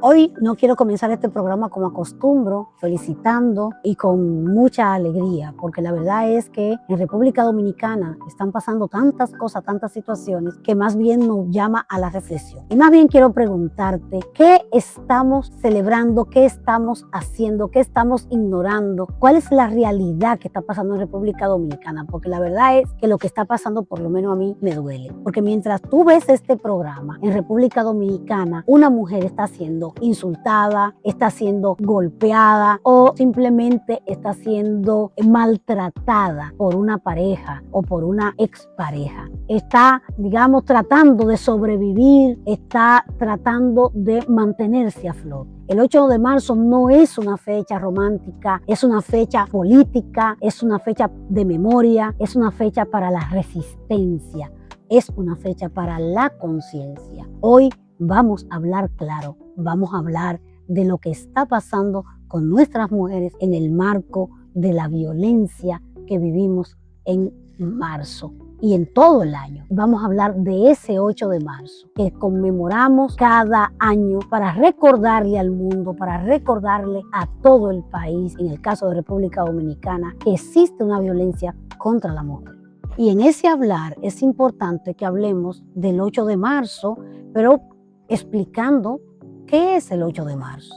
Hoy no quiero comenzar este programa como acostumbro, felicitando y con mucha alegría, porque la verdad es que en República Dominicana están pasando tantas cosas, tantas situaciones, que más bien nos llama a la reflexión. Y más bien quiero preguntarte, ¿qué estamos celebrando? ¿Qué estamos haciendo? ¿Qué estamos ignorando? ¿Cuál es la realidad que está pasando en República Dominicana? Porque la verdad es que lo que está pasando, por lo menos a mí, me duele. Porque mientras tú ves este programa, en República Dominicana, una mujer está siendo insultada, está siendo golpeada o simplemente está siendo maltratada por una pareja o por una expareja. Está, digamos, tratando de sobrevivir, está tratando de mantenerse a flote. El 8 de marzo no es una fecha romántica, es una fecha política, es una fecha de memoria, es una fecha para la resistencia, es una fecha para la conciencia. Hoy vamos a hablar claro, vamos a hablar de lo que está pasando con nuestras mujeres en el marco de la violencia que vivimos en marzo y en todo el año. Vamos a hablar de ese 8 de marzo que conmemoramos cada año para recordarle al mundo, para recordarle a todo el país, en el caso de República Dominicana, que existe una violencia contra la mujer. Y en ese hablar es importante que hablemos del 8 de marzo, pero explicando qué es el 8 de marzo.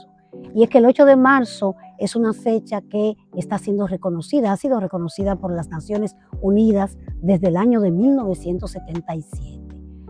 Y es que el 8 de marzo es una fecha que está siendo reconocida, ha sido reconocida por las Naciones Unidas desde el año de 1977.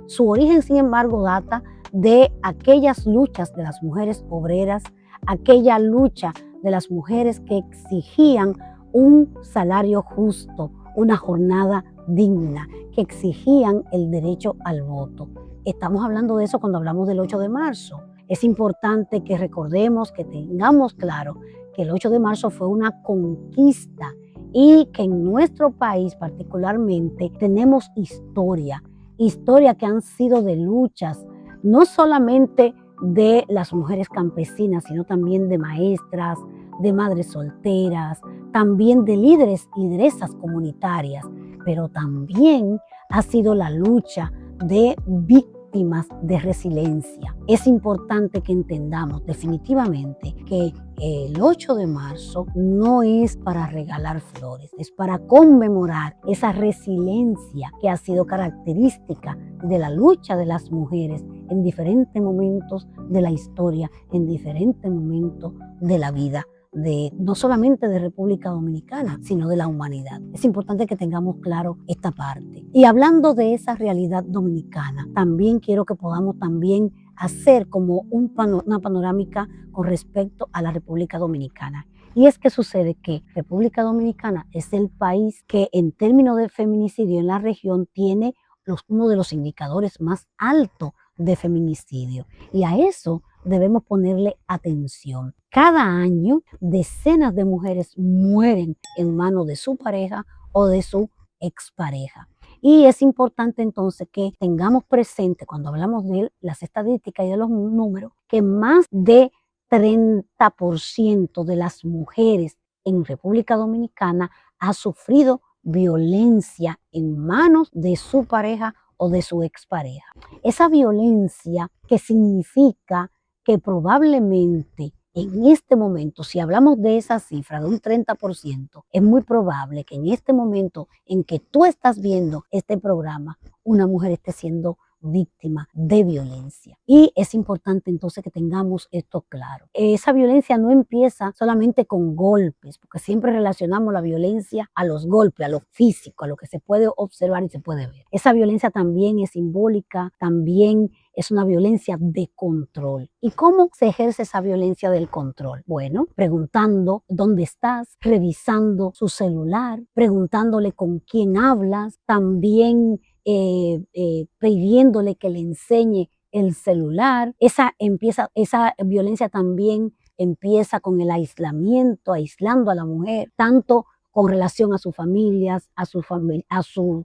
Su origen, sin embargo, data de aquellas luchas de las mujeres obreras, aquella lucha de las mujeres que exigían un salario justo, una jornada digna, que exigían el derecho al voto. Estamos hablando de eso cuando hablamos del 8 de marzo. Es importante que recordemos, que tengamos claro que el 8 de marzo fue una conquista y que en nuestro país particularmente tenemos historia que han sido de luchas, no solamente de las mujeres campesinas, sino también de maestras, de madres solteras, también de líderes y lideresas comunitarias, pero también ha sido la lucha de víctimas de resiliencia. Es importante que entendamos definitivamente que el 8 de marzo no es para regalar flores, es para conmemorar esa resiliencia que ha sido característica de la lucha de las mujeres en diferentes momentos de la historia, en diferentes momentos de la vida, no solamente de República Dominicana, sino de la humanidad. Es importante que tengamos claro esta parte. Y hablando de esa realidad dominicana, también quiero que podamos también hacer como una panorámica con respecto a la República Dominicana. Y es que sucede que República Dominicana es el país que en términos de feminicidio en la región tiene uno de los indicadores más altos de feminicidio. Y a eso debemos ponerle atención. Cada año, decenas de mujeres mueren en manos de su pareja o de su expareja. Y es importante entonces que tengamos presente, cuando hablamos de las estadísticas y de los números, que más de 30% de las mujeres en República Dominicana ha sufrido violencia en manos de su pareja o de su expareja. Esa violencia que significa que probablemente en este momento, si hablamos de esa cifra de un 30%, es muy probable que en este momento en que tú estás viendo este programa, una mujer esté siendo víctima de violencia. Y es importante entonces que tengamos esto claro. Esa violencia no empieza solamente con golpes, porque siempre relacionamos la violencia a los golpes, a lo físico, a lo que se puede observar y se puede ver. Esa violencia también es simbólica, también es una violencia de control. ¿Y cómo se ejerce esa violencia del control? Bueno, preguntando dónde estás, revisando su celular, preguntándole con quién hablas, también pidiéndole que le enseñe el celular. Esa violencia también empieza con el aislamiento, aislando a la mujer, tanto con relación a sus familias, a sus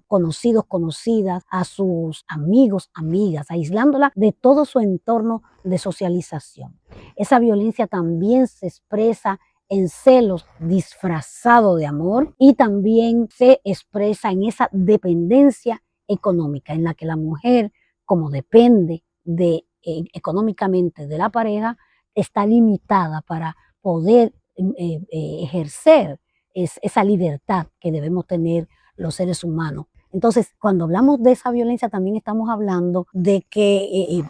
conocidos, conocidas, a sus amigos, amigas, aislándola de todo su entorno de socialización. Esa violencia también se expresa en celos disfrazados de amor y también se expresa en esa dependencia económica, en la que la mujer, como depende económicamente de la pareja, está limitada para poder ejercer esa libertad que debemos tener los seres humanos. Entonces, cuando hablamos de esa violencia, también estamos hablando de que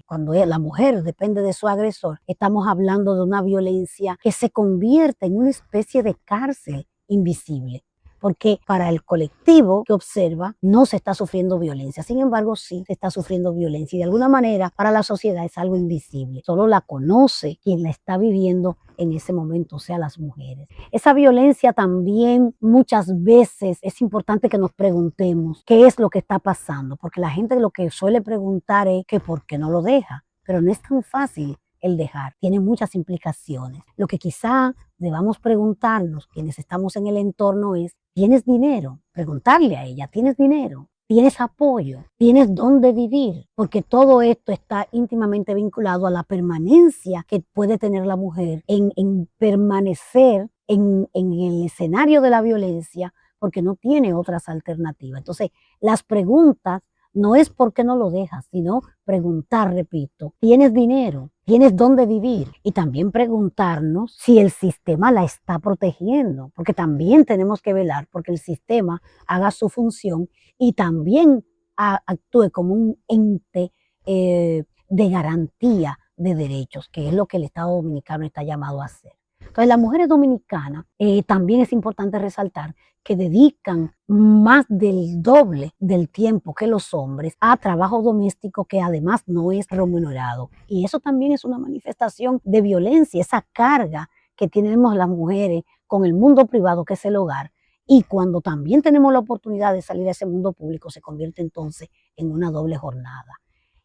cuando la mujer depende de su agresor, estamos hablando de una violencia que se convierte en una especie de cárcel invisible. Porque para el colectivo que observa no se está sufriendo violencia, sin embargo sí se está sufriendo violencia y de alguna manera para la sociedad es algo invisible, solo la conoce quien la está viviendo en ese momento, o sea, las mujeres. Esa violencia también muchas veces es importante que nos preguntemos qué es lo que está pasando, porque la gente lo que suele preguntar es que por qué no lo deja, pero no es tan fácil el dejar, tiene muchas implicaciones. Lo que quizá debamos preguntarnos quienes estamos en el entorno es, ¿tienes dinero? Preguntarle a ella, ¿tienes dinero? ¿Tienes apoyo? ¿Tienes dónde vivir? Porque todo esto está íntimamente vinculado a la permanencia que puede tener la mujer en permanecer en el escenario de la violencia porque no tiene otras alternativas. Entonces, las preguntas no es por qué no lo dejas, sino preguntar, repito, ¿tienes dinero? ¿Tienes dónde vivir? Y también preguntarnos si el sistema la está protegiendo, porque también tenemos que velar porque el sistema haga su función y también actúe como un ente de garantía de derechos, que es lo que el Estado Dominicano está llamado a hacer. Entonces, las mujeres dominicanas también es importante resaltar que dedican más del doble del tiempo que los hombres a trabajo doméstico que además no es remunerado. Y eso también es una manifestación de violencia, esa carga que tenemos las mujeres con el mundo privado que es el hogar. Y cuando también tenemos la oportunidad de salir a ese mundo público, se convierte entonces en una doble jornada.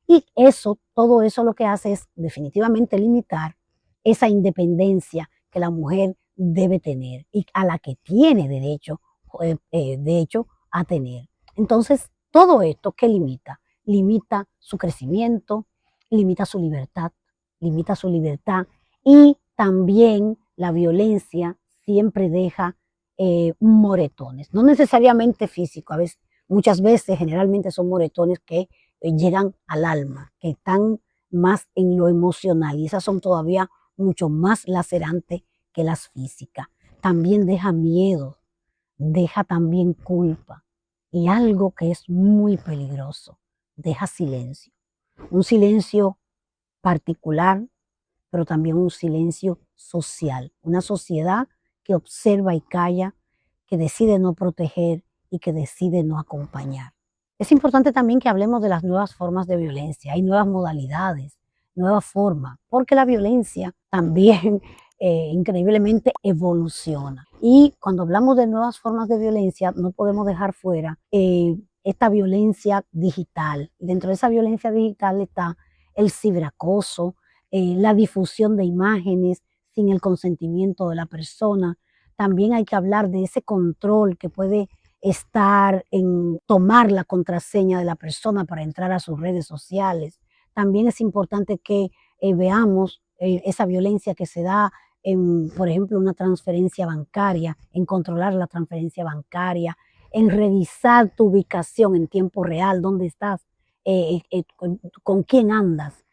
Y eso, todo eso lo que hace es definitivamente limitar esa independencia que la mujer debe tener y a la que tiene derecho, de hecho, a tener. Entonces, todo esto, ¿qué limita? Limita su crecimiento, limita su libertad y también la violencia siempre deja moretones, no necesariamente físicos, a veces, muchas veces, generalmente son moretones que llegan al alma, que están más en lo emocional y esas son todavía mucho más lacerantes que las físicas. También deja miedo, deja también culpa y algo que es muy peligroso, deja silencio. Un silencio particular, pero también un silencio social. Una sociedad que observa y calla, que decide no proteger y que decide no acompañar. Es importante también que hablemos de las nuevas formas de violencia. Hay nuevas modalidades, nuevas formas, porque la violencia también increíblemente evoluciona. Y cuando hablamos de nuevas formas de violencia, no podemos dejar fuera esta violencia digital. Dentro de esa violencia digital está el ciberacoso, la difusión de imágenes sin el consentimiento de la persona. También hay que hablar de ese control que puede estar en tomar la contraseña de la persona para entrar a sus redes sociales. También es importante que veamos esa violencia que se da en, por ejemplo, una transferencia bancaria, en controlar la transferencia bancaria, en revisar tu ubicación en tiempo real, dónde estás, con quién andas,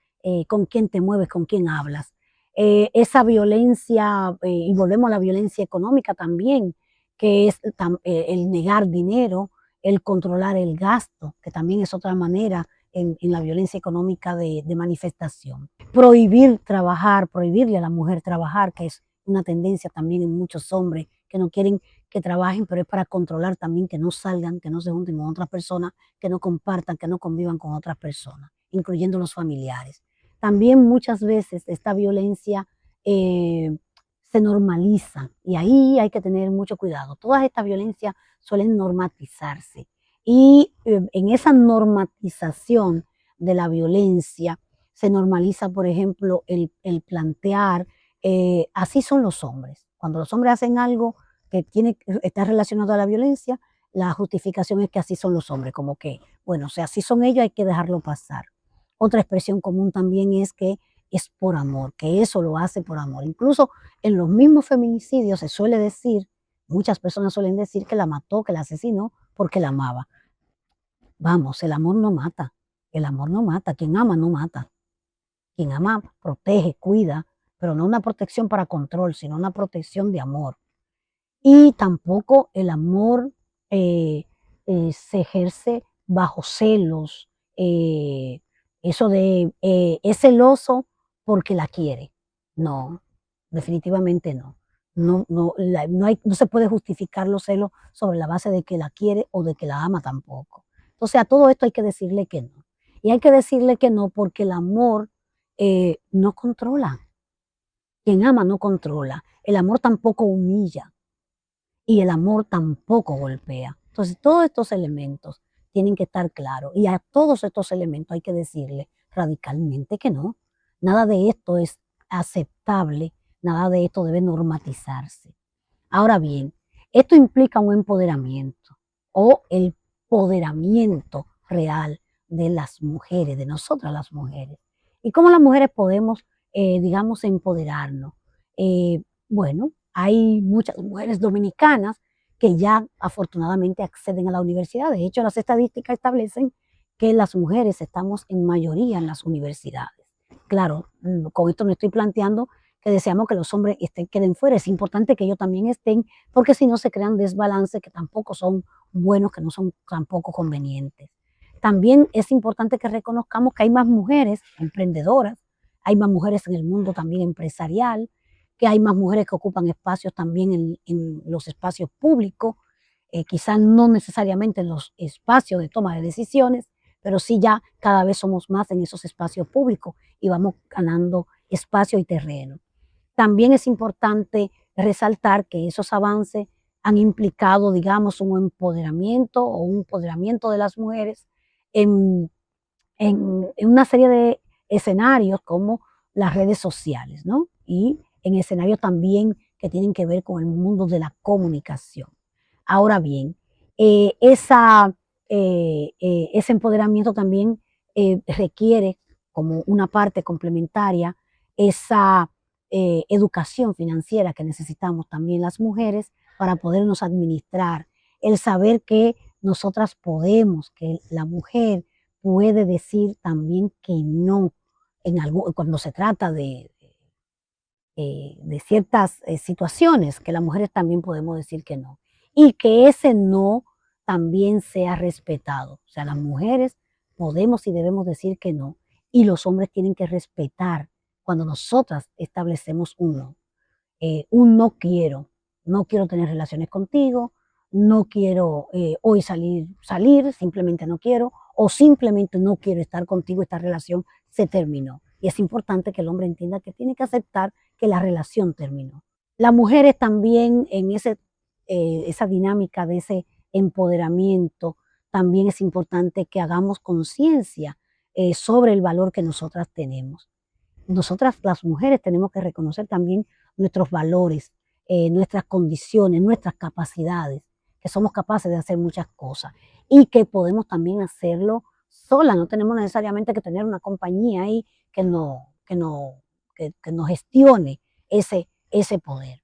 con quién te mueves, con quién hablas. Esa violencia, y volvemos a la violencia económica también, que es el negar dinero, el controlar el gasto, que también es otra manera en la violencia económica de manifestación. Prohibir trabajar, prohibirle a la mujer trabajar, que es una tendencia también en muchos hombres que no quieren que trabajen, pero es para controlar también que no salgan, que no se junten con otras personas, que no compartan, que no convivan con otras personas, incluyendo los familiares. También muchas veces esta violencia se normaliza y ahí hay que tener mucho cuidado. Todas estas violencias suelen normatizarse y en esa normatización de la violencia se normaliza, por ejemplo, el plantear, así son los hombres. Cuando los hombres hacen algo que está relacionado a la violencia, la justificación es que así son los hombres, como que, bueno, o sea, así son ellos, hay que dejarlo pasar. Otra expresión común también es que es por amor, que eso lo hace por amor. Incluso en los mismos feminicidios se suele decir, muchas personas suelen decir que la mató, que la asesinó porque la amaba. Vamos, el amor no mata, quien ama no mata. Quien ama protege, cuida, pero no una protección para control, sino una protección de amor. Y tampoco el amor se ejerce bajo celos, eh, eso de es celoso porque la quiere. No, definitivamente no. No se puede justificar los celos sobre la base de que la quiere o de que la ama tampoco. Entonces a todo esto hay que decirle que no. Y hay que decirle que no porque el amor no controla. Quien ama no controla. El amor tampoco humilla y el amor tampoco golpea. Entonces, todos estos elementos tienen que estar claros y a todos estos elementos hay que decirle radicalmente que no. Nada de esto es aceptable, nada de esto debe normatizarse. Ahora bien, esto implica un empoderamiento o el empoderamiento real de las mujeres, de nosotras las mujeres. ¿Y cómo las mujeres podemos, digamos, empoderarnos? Bueno, hay muchas mujeres dominicanas que ya afortunadamente acceden a la universidad. De hecho, las estadísticas establecen que las mujeres estamos en mayoría en las universidades. Claro, con esto no estoy planteando que deseamos que los hombres queden fuera. Es importante que ellos también estén, porque si no se crean desbalances que tampoco son buenos, que no son tampoco convenientes. También es importante que reconozcamos que hay más mujeres emprendedoras, hay más mujeres en el mundo también empresarial, que hay más mujeres que ocupan espacios también en los espacios públicos, quizás no necesariamente en los espacios de toma de decisiones, pero sí ya cada vez somos más en esos espacios públicos y vamos ganando espacio y terreno. También es importante resaltar que esos avances han implicado, digamos, un empoderamiento o un empoderamiento de las mujeres en, en una serie de escenarios como las redes sociales, ¿no? Y en escenarios también que tienen que ver con el mundo de la comunicación. Ahora bien, eh, esa, ese empoderamiento también requiere como una parte complementaria esa educación financiera que necesitamos también las mujeres para podernos administrar, el saber que nosotras podemos, que la mujer puede decir también que no cuando se trata de ciertas situaciones, que las mujeres también podemos decir que no. Y que ese no también sea respetado. O sea, las mujeres podemos y debemos decir que no. Y los hombres tienen que respetar cuando nosotras establecemos un no quiero tener relaciones contigo, no quiero hoy salir, simplemente no quiero, o simplemente no quiero estar contigo, esta relación se terminó. Y es importante que el hombre entienda que tiene que aceptar que la relación terminó. Las mujeres también en esa dinámica de ese empoderamiento, también es importante que hagamos conciencia sobre el valor que nosotras tenemos. Nosotras las mujeres tenemos que reconocer también nuestros valores, nuestras condiciones, nuestras capacidades, que somos capaces de hacer muchas cosas y que podemos también hacerlo solas. No tenemos necesariamente que tener una compañía ahí que nos gestione ese poder.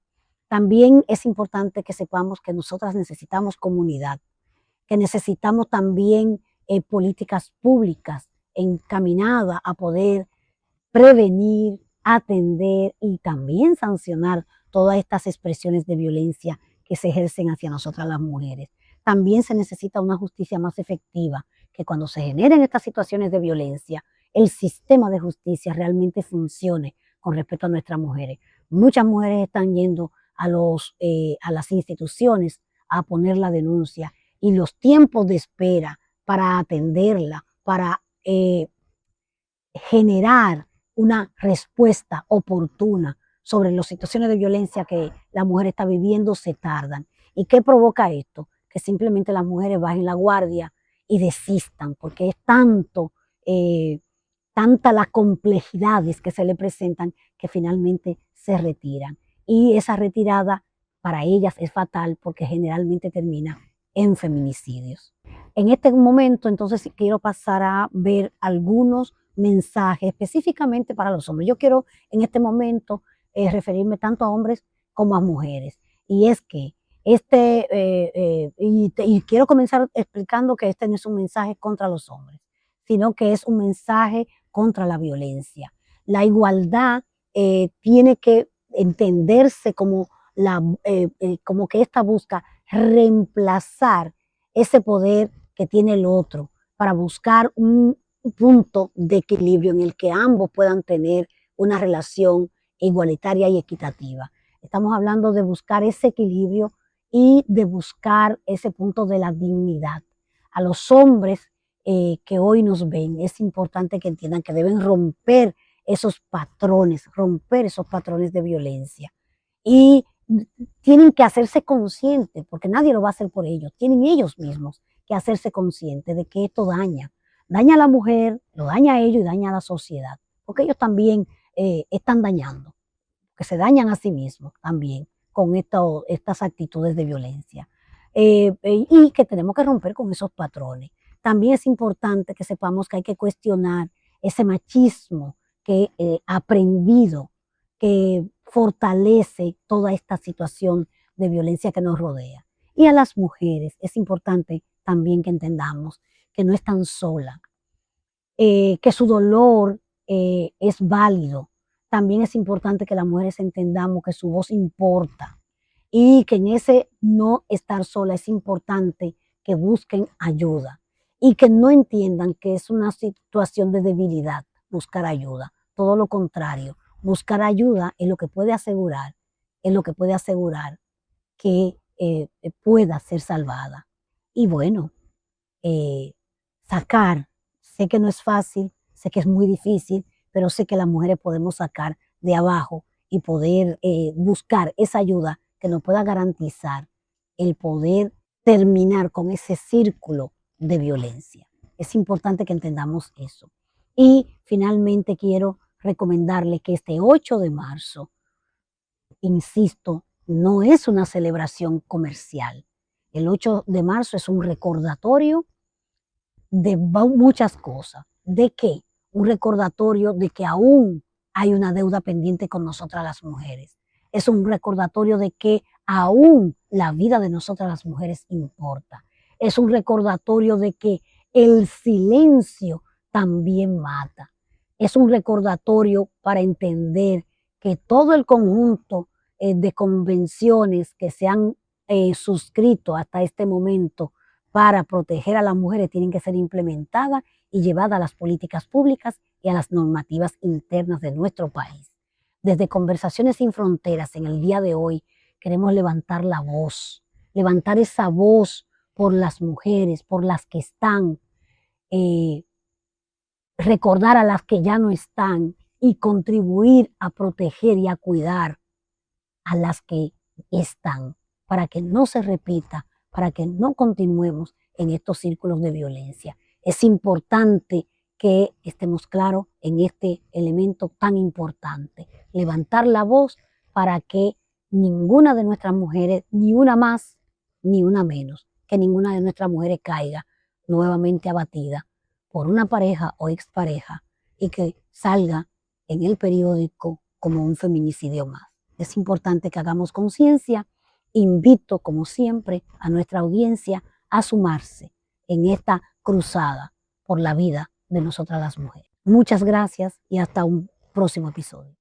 También es importante que sepamos que nosotras necesitamos comunidad, que necesitamos también políticas públicas encaminadas a poder prevenir, atender y también sancionar todas estas expresiones de violencia que se ejercen hacia nosotras las mujeres. También se necesita una justicia más efectiva, que cuando se generen estas situaciones de violencia, el sistema de justicia realmente funcione con respecto a nuestras mujeres. Muchas mujeres están yendo a las instituciones a poner la denuncia y los tiempos de espera para atenderla, para generar una respuesta oportuna sobre las situaciones de violencia que la mujer está viviendo se tardan. ¿Y qué provoca esto? Que simplemente las mujeres bajen la guardia y desistan, porque es eh, tanta las complejidades que se le presentan que finalmente se retiran. Y esa retirada para ellas es fatal porque generalmente termina en feminicidios. En este momento, entonces, quiero pasar a ver algunos mensajes específicamente para los hombres. Yo quiero en este momento referirme tanto a hombres como a mujeres. Y es que y quiero comenzar explicando que este no es un mensaje contra los hombres, sino que es un mensaje contra la violencia. La igualdad tiene que entenderse como, como que esta busca reemplazar ese poder que tiene el otro para buscar un punto de equilibrio en el que ambos puedan tener una relación igualitaria y equitativa. Estamos hablando de buscar ese equilibrio y de buscar ese punto de la dignidad. A los hombres que hoy nos ven, es importante que entiendan que deben romper esos patrones de violencia. Y tienen que hacerse conscientes, porque nadie lo va a hacer por ellos, tienen ellos mismos que hacerse conscientes de que esto daña a la mujer, lo daña a ellos y daña a la sociedad, porque ellos también están dañando, que se dañan a sí mismos también con estas actitudes de violencia. Y que tenemos que romper con esos patrones. También es importante que sepamos que hay que cuestionar ese machismo que aprendido, que fortalece toda esta situación de violencia que nos rodea. Y a las mujeres es importante también que entendamos que no están solas, que su dolor es válido. También es importante que las mujeres entendamos que su voz importa y que en ese no estar sola es importante que busquen ayuda y que no entiendan que es una situación de debilidad buscar ayuda. Todo lo contrario, buscar ayuda es lo que puede asegurar, que pueda ser salvada. Y bueno, eh, sacar, sé que no es fácil, sé que es muy difícil, pero sé que las mujeres podemos sacar de abajo y poder buscar esa ayuda que nos pueda garantizar el poder terminar con ese círculo de violencia. Es importante que entendamos eso. Y finalmente quiero recomendarle que este 8 de marzo, insisto, no es una celebración comercial. El 8 de marzo es un recordatorio de muchas cosas. ¿De qué? Un recordatorio de que aún hay una deuda pendiente con nosotras las mujeres. Es un recordatorio de que aún la vida de nosotras las mujeres importa. Es un recordatorio de que el silencio también mata. Es un recordatorio para entender que todo el conjunto de convenciones que se han suscrito hasta este momento para proteger a las mujeres tienen que ser implementadas y llevadas a las políticas públicas y a las normativas internas de nuestro país. Desde Conversaciones sin Fronteras, en el día de hoy, queremos levantar la voz, levantar esa voz por las mujeres, por las que están, eh, recordar a las que ya no están y contribuir a proteger y a cuidar a las que están, para que no se repita, para que no continuemos en estos círculos de violencia. Es importante que estemos claros en este elemento tan importante, levantar la voz para que ninguna de nuestras mujeres, ni una más, ni una menos, que ninguna de nuestras mujeres caiga nuevamente abatida por una pareja o expareja y que salga en el periódico como un feminicidio más. Es importante que hagamos conciencia. Invito, como siempre, a nuestra audiencia a sumarse en esta cruzada por la vida de nosotras las mujeres. Muchas gracias y hasta un próximo episodio.